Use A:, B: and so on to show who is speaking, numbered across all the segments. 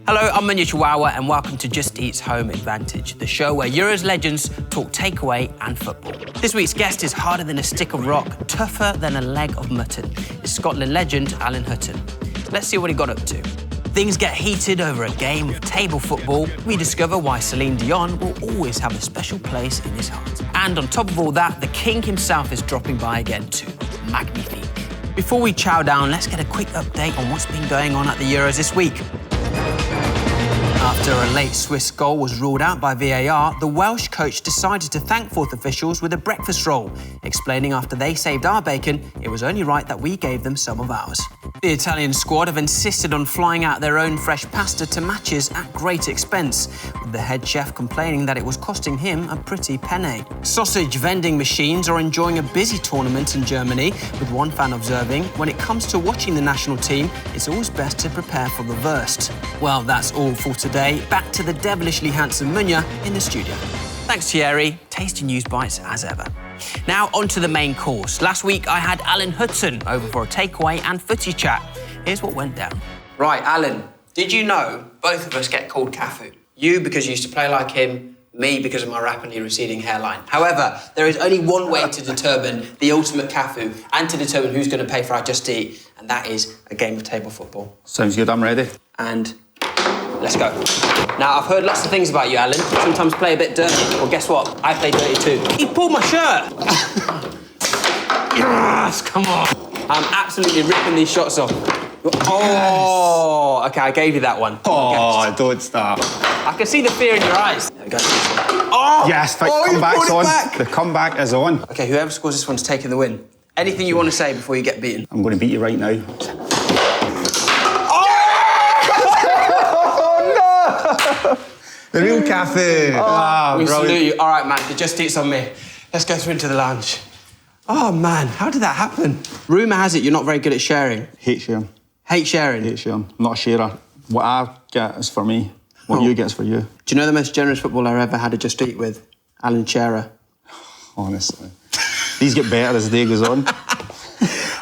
A: Hello, I'm Munya and welcome to Just Eat's Home Advantage, the show where Euros legends talk takeaway and football. This week's guest is harder than a stick of rock, tougher than a leg of mutton. It's Scotland legend Alan Hutton. Let's see what he got up to. Things get heated over a game of table football. We discover why Celine Dion will always have a special place in his heart. And on top of all that, the king himself is dropping by again too. Magnifique. Before we chow down, let's get a quick update on what's been going on at the Euros this week. After a late Swiss goal was ruled out by VAR, the Welsh coach decided to thank fourth officials with a breakfast roll, explaining after they saved our bacon, it was only right that we gave them some of ours. The Italian squad have insisted on flying out their own fresh pasta to matches at great expense, with the head chef complaining that it was costing him a pretty penny. Sausage vending machines are enjoying a busy tournament in Germany, with one fan observing, when it comes to watching the national team, it's always best to prepare for the worst. Well, that's all for today. Back to the devilishly handsome Munya in the studio. Thanks, Thierry. Tasty news bites as ever. Now, on to the main course. Last week, I had Alan Hutton over for a takeaway and footy chat. Here's what went down. Right, Alan, did you know both of us get called Cafu? You because you used to play like him, me because of my rapidly receding hairline. However, there is only one way to determine the ultimate Cafu and to determine who's going to pay for our Just Eat, and that is a game of table football.
B: Sounds good, I'm ready.
A: And let's go. Now, I've heard lots of things about you, Alan. Sometimes play a bit dirty. Well, guess what? I play dirty too. He pulled my shirt! Yes, come on. I'm absolutely ripping these shots off. Oh, OK, I gave you that one.
B: Oh, don't stop.
A: I can see the fear in your eyes. There we go. Oh!
B: Yes, the comeback's on. The comeback is on.
A: OK, whoever scores this one's taking the win. Anything you want to say before you get beaten?
B: I'm going to beat you right now. The real Cafu.
A: We salute you. All right, man, the Just Eat's on me. Let's go through into the lounge. Oh, man, how did that happen? Rumour has it you're not very good at sharing.
B: Hate sharing.
A: Hate sharing?
B: Hate sharing. I'm not a sharer. What I get is for me. What you get is for you.
A: Do you know the most generous footballer I ever had a Just Eat with? Alan Shearer.
B: Honestly. These get better as the day goes on.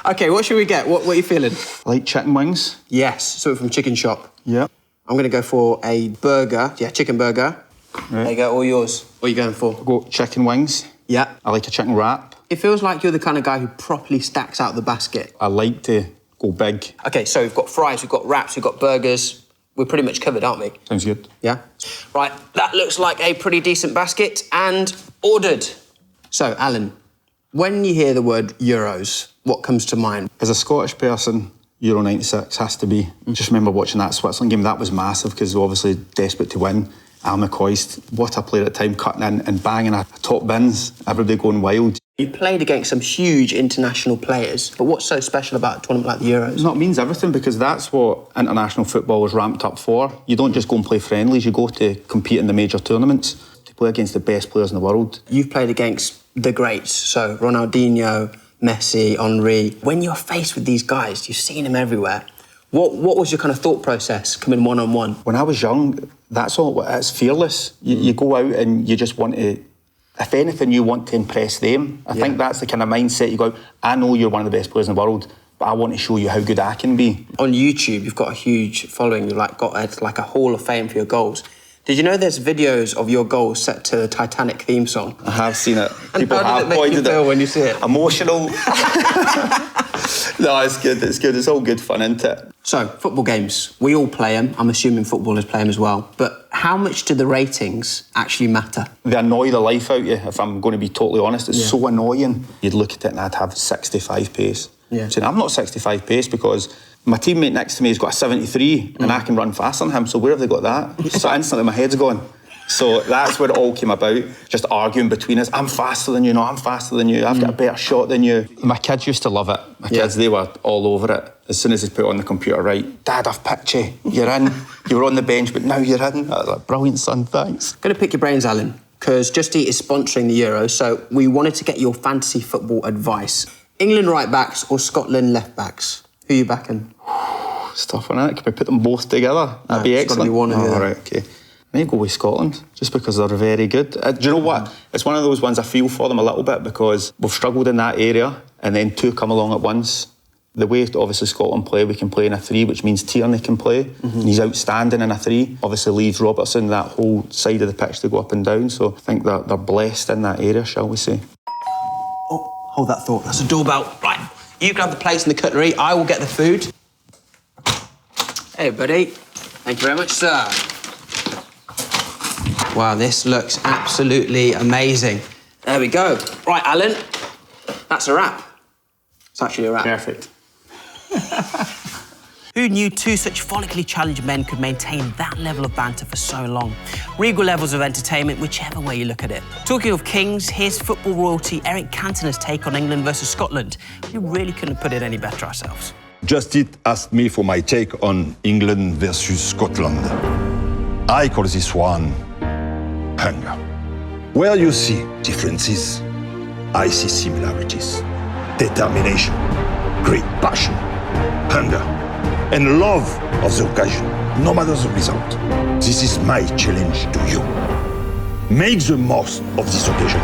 A: OK, what should we get? What are you feeling?
B: Like chicken wings?
A: Yes, something from Chicken Shop.
B: Yep.
A: I'm going to go for a burger. Yeah, chicken burger. Right. There you go, all yours. What are you going for?
B: I'll go chicken wings.
A: Yeah.
B: I like a chicken wrap.
A: It feels like you're the kind of guy who properly stacks out the basket.
B: I like to go big. OK,
A: so we've got fries, we've got wraps, we've got burgers. We're pretty much covered, aren't we?
B: Sounds good.
A: Yeah? Right, that looks like a pretty decent basket and ordered. So, Alan, when you hear the word Euros, what comes to mind?
B: As a Scottish person, Euro 96 has to be. Just remember watching that Switzerland game. That was massive because they were obviously desperate to win. Al McCoist, what a player at the time, cutting in and banging a top bins. Everybody going wild.
A: You played against some huge international players, but what's so special about a tournament like the Euros?
B: No, it means everything because that's what international football is ramped up for. You don't just go and play friendlies, you go to compete in the major tournaments, to play against the best players in the world.
A: You've played against the greats, so Ronaldinho, Messi, Henry. When you're faced with these guys, you've seen them everywhere. What was your kind of thought process coming one-on-one?
B: When I was young, that's all. It's fearless. You go out and you just want to, if anything, you want to impress them. I think that's the kind of mindset you go, I know you're one of the best players in the world, but I want to show you how good I can be.
A: On YouTube, you've got a huge following. You've got a hall of fame for your goals. Did you know there's videos of your goals set to the Titanic theme song?
B: I have seen it.
A: People have pointed it. When you see it?
B: Emotional. No, it's good. It's good. It's all good fun, isn't it?
A: So, football games. We all play them. I'm assuming footballers play them as well. But how much do the ratings actually matter?
B: They annoy the life out of you, if I'm going to be totally honest. It's so annoying. You'd look at it and I'd have 65 pace. Yeah. So I'm not 65 pace because my teammate next to me has got a 73 and I can run faster than him. So where have they got that? So instantly my head's gone. So that's where it all came about, just arguing between us. I'm faster than you, no, I'm faster than you. I've got a better shot than you. My kids used to love it. My kids, they were all over it. As soon as they put it on the computer, right, Dad, I've picked you. You're in. You were on the bench, but now you're in. I was like, brilliant, son, thanks.
A: I'm going to pick your brains, Alan, because Just Eat is sponsoring the Euros, so we wanted to get your fantasy football advice. England right-backs or Scotland left-backs? Who are you backing?
B: It's tough, isn't it? Can we put them both together? That'd be excellent.
A: It's got to be one of the other.
B: Right, OK. I need to go with Scotland, just because they're very good. Do you know what? It's one of those ones I feel for them a little bit because we've struggled in that area and then two come along at once The way, obviously, Scotland play, we can play in a 3, which means Tierney can play. And he's outstanding in a 3. Obviously, leaves Robertson that whole side of the pitch to go up and down. So I think that they're blessed in that area, shall we say.
A: Oh, hold that thought. That's a doorbell. Right, you grab the plates and the cutlery. I will get the food. Hey, buddy. Thank you very much, sir. Wow, this looks absolutely amazing. There we go. Right, Alan, that's a wrap. It's actually a wrap.
B: Perfect.
A: Who knew two such follically challenged men could maintain that level of banter for so long? Regal levels of entertainment, whichever way you look at it. Talking of kings, here's football royalty Eric Cantona's take on England versus Scotland. We really couldn't put it any better ourselves.
C: Justit asked me for my take on England versus Scotland. I call this one hunger. Where you see differences, I see similarities. Determination, great passion, hunger, and love of the occasion, no matter the result. This is my challenge to you. Make the most of this occasion.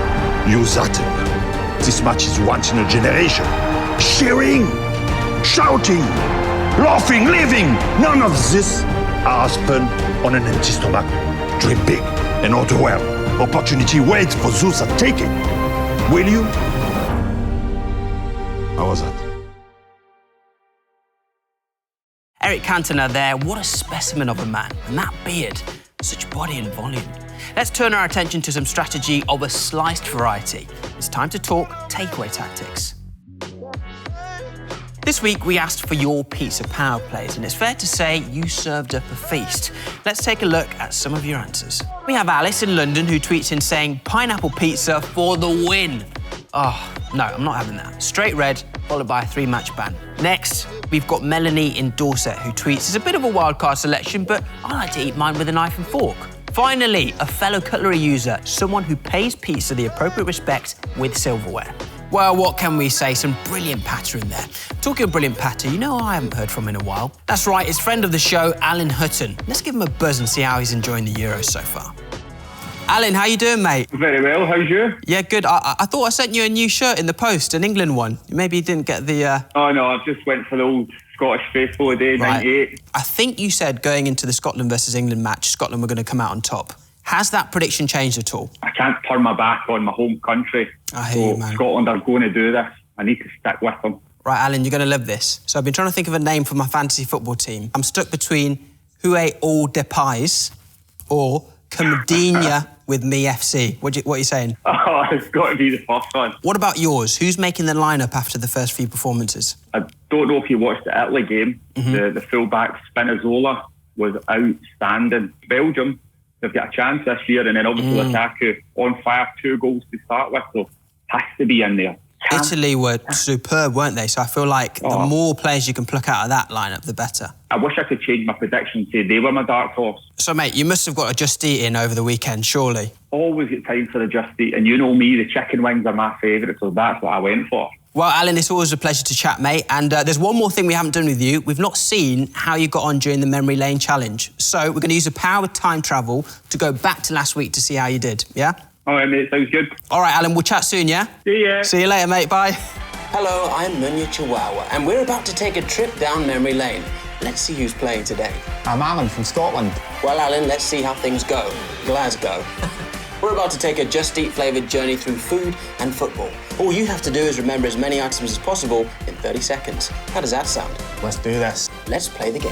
C: Use that hunger. This match is once in a generation. Cheering, shouting, laughing, living. None of this happen on an empty stomach. Dream big and overwhelm. Opportunity waits for those that take it. Will you? How was that?
A: Eric Cantona there, what a specimen of a man. And that beard, such body and volume. Let's turn our attention to some strategy of a sliced variety. It's time to talk takeaway tactics. This week, we asked for your pizza power plays, and it's fair to say you served up a feast. Let's take a look at some of your answers. We have Alice in London who tweets in saying, pineapple pizza for the win. Oh, no, I'm not having that. Straight red, followed by a 3-match ban. Next, we've got Melanie in Dorset who tweets, it's a bit of a wildcard selection, but I like to eat mine with a knife and fork. Finally, a fellow cutlery user, someone who pays pizza the appropriate respect with silverware. Well, what can we say? Some brilliant patter in there. Talking of brilliant patter, you know I haven't heard from in a while. That's right, it's friend of the show, Alan Hutton. Let's give him a buzz and see how he's enjoying the Euros so far. Alan, how you doing, mate?
D: Very well, how's you?
A: Yeah, good. I thought I sent you a new shirt in the post, an England one. Maybe you didn't get the...
D: Oh, no, I just went for the old Scottish faithful day,
A: right.
D: 98.
A: I think you said going into the Scotland versus England match, Scotland were going to come out on top. Has that prediction changed at all?
D: I can't turn my back on my home country.
A: I hear you, man.
D: Scotland are going to do this. I need to stick with them.
A: Right, Alan, you're going to love this. So I've been trying to think of a name for my fantasy football team. I'm stuck between Who Ate All the Pies or Comedinia with Me FC. What are you saying?
D: Oh, it's got to be the first one.
A: What about yours? Who's making the lineup after the first few performances?
D: I don't know if you watched the Italy game. The fullback Spinazzola was outstanding. Belgium, they've got a chance this year, and then obviously Lukaku on fire, 2 goals to start with, so has to be in there.
A: Italy were superb, weren't they? So I feel like the more players you can pluck out of that lineup, the better. I
D: wish I could change my prediction, say they were my dark horse.
A: So, mate, you must have got a Just Eat in over the weekend, surely?
D: Always get time for the Just Eat, and you know me, the chicken wings are my favourite, so that's what I went for.
A: Well, Alan, it's always a pleasure to chat, mate. And there's one more thing we haven't done with you. We've not seen how you got on during the Memory Lane Challenge. So we're going to use the power of time travel to go back to last week to see how you did, yeah?
D: All right, mate, sounds good.
A: All right, Alan, we'll chat soon, yeah?
D: See ya.
A: See you later, mate, bye. Hello, I'm Munya Chihuahua, and we're about to take a trip down memory lane. Let's see who's playing today.
E: I'm Alan from Scotland.
A: Well, Alan, let's see how things go. Glasgow. We're about to take a Just Eat flavoured journey through food and football. All you have to do is remember as many items as possible in 30 seconds. How does that sound?
E: Let's do this.
A: Let's play the game.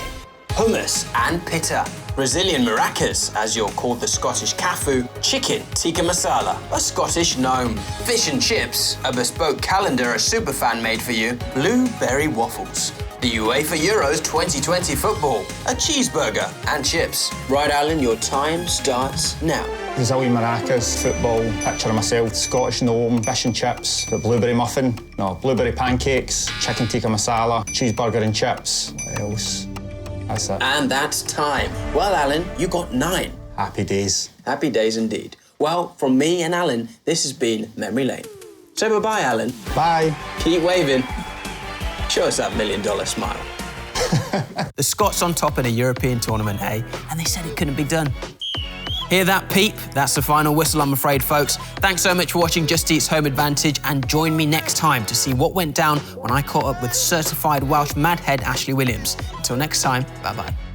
A: Hummus and PITTA. Brazilian maracas, as you're called the Scottish cafu. Chicken tikka masala, a Scottish gnome. Fish and chips, a bespoke calendar a superfan made for you. Blueberry waffles. The UEFA Euros 2020 football, a cheeseburger and chips. Right, Alan, your time starts now.
E: Brazilian maracas, football, picture of myself, Scottish gnome, fish and chips, the blueberry muffin, blueberry pancakes, chicken tikka masala, cheeseburger and chips. What else? That's it.
A: And that's time. Well, Alan, you got 9.
E: Happy days.
A: Happy days indeed. Well, from me and Alan, this has been Memory Lane. Say bye-bye, Alan.
E: Bye.
A: Keep waving. Show us that $1 million smile. The Scots on top in a European tournament, eh? And they said it couldn't be done. Hear that, peep? That's the final whistle, I'm afraid, folks. Thanks so much for watching Just Eat's Home Advantage, and join me next time to see what went down when I caught up with certified Welsh madhead Ashley Williams. Until next time, bye-bye.